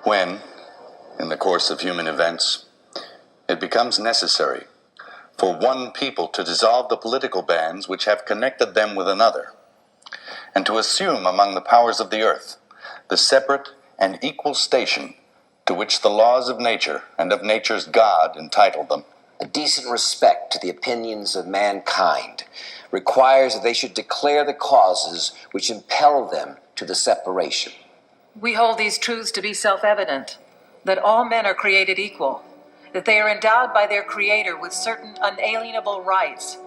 When, in the course of human events, it becomes necessary for one people to dissolve the political bands which have connected them with another, and to assume among the powers of the earth the separate and equal station to which the laws of nature and of nature's God entitled them. A decent respect to the opinions of mankind requires that they should declare the causes which impel them to the separation. We hold these truths to be self-evident, that all men are created equal, that they are endowed by their Creator with certain unalienable rights,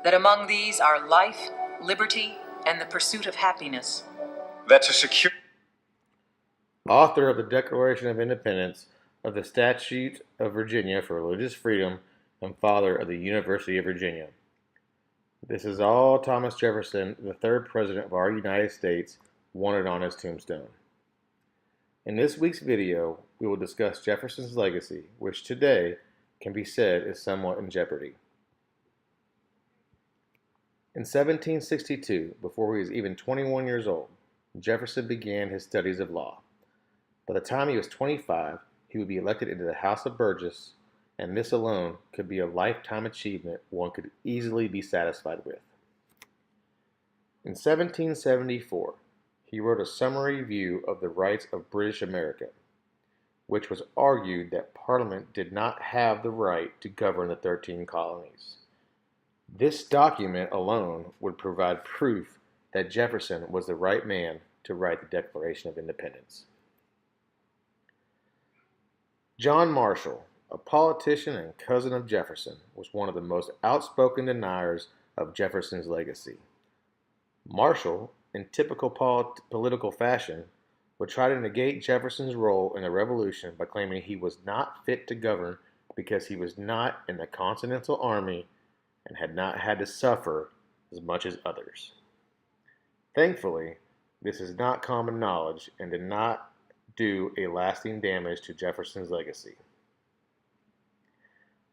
that among these are life, liberty, and the pursuit of happiness. That to secure... Author of the Declaration of Independence, of the Statute of Virginia for Religious Freedom, and father of the University of Virginia. This is all Thomas Jefferson, the third president of our United States, wanted on his tombstone. In this week's video, we will discuss Jefferson's legacy, which today can be said is somewhat in jeopardy. In 1762, before he was even 21 years old, Jefferson began his studies of law. By the time he was 25, he would be elected into the House of Burgess, and this alone could be a lifetime achievement one could easily be satisfied with. In 1774, he wrote a summary view of the rights of British America, which was argued that Parliament did not have the right to govern the 13 colonies. This document alone would provide proof that Jefferson was the right man to write the Declaration of Independence. John Marshall, a politician and cousin of Jefferson, was one of the most outspoken deniers of Jefferson's legacy. Marshall, in typical political fashion, would try to negate Jefferson's role in the Revolution by claiming he was not fit to govern because he was not in the Continental Army and had not had to suffer as much as others. Thankfully, this is not common knowledge and did not do a lasting damage to Jefferson's legacy.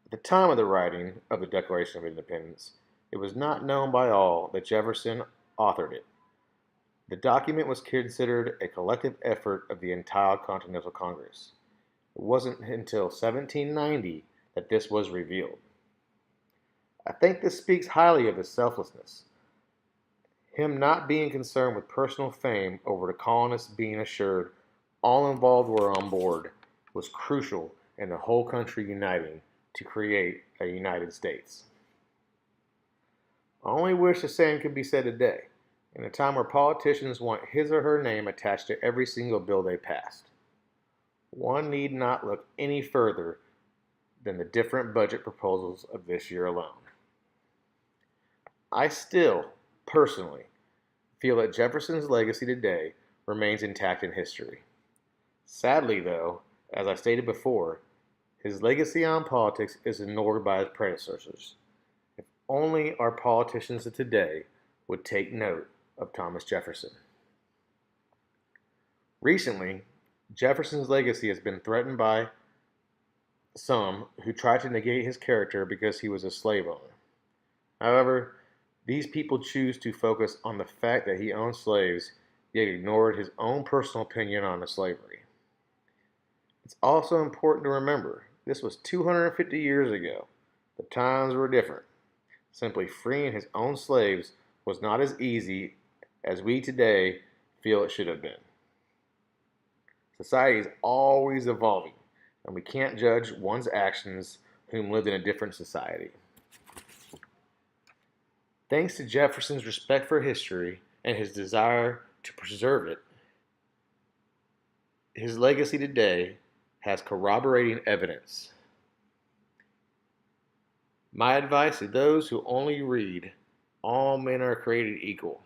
At the time of the writing of the Declaration of Independence, it was not known by all that Jefferson authored it. The document was considered a collective effort of the entire Continental Congress. It wasn't until 1790 that this was revealed. I think this speaks highly of his selflessness. Him not being concerned with personal fame over the colonists being assured all involved were on board was crucial in the whole country uniting to create a United States. I only wish the same could be said today, in a time where politicians want his or her name attached to every single bill they passed. One need not look any further than the different budget proposals of this year alone. I still, personally, feel that Jefferson's legacy today remains intact in history. Sadly, though, as I stated before, his legacy on politics is ignored by his predecessors. If only our politicians of today would take note of Thomas Jefferson. Recently, Jefferson's legacy has been threatened by some who try to negate his character because he was a slave owner. However, these people choose to focus on the fact that he owned slaves, yet ignored his own personal opinion on slavery. It's also important to remember, this was 250 years ago. The times were different. Simply freeing his own slaves was not as easy as we today feel it should have been. Society is always evolving, and we can't judge one's actions whom lived in a different society. Thanks to Jefferson's respect for history and his desire to preserve it, his legacy today has corroborating evidence. My advice to those who only read "all men are created equal"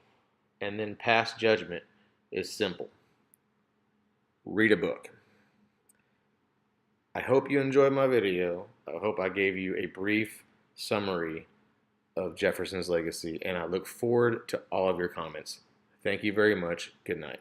and then pass judgment is simple. Read a book. I hope you enjoyed my video. I hope I gave you a brief summary of Jefferson's legacy, and I look forward to all of your comments. Thank you very much. Good night.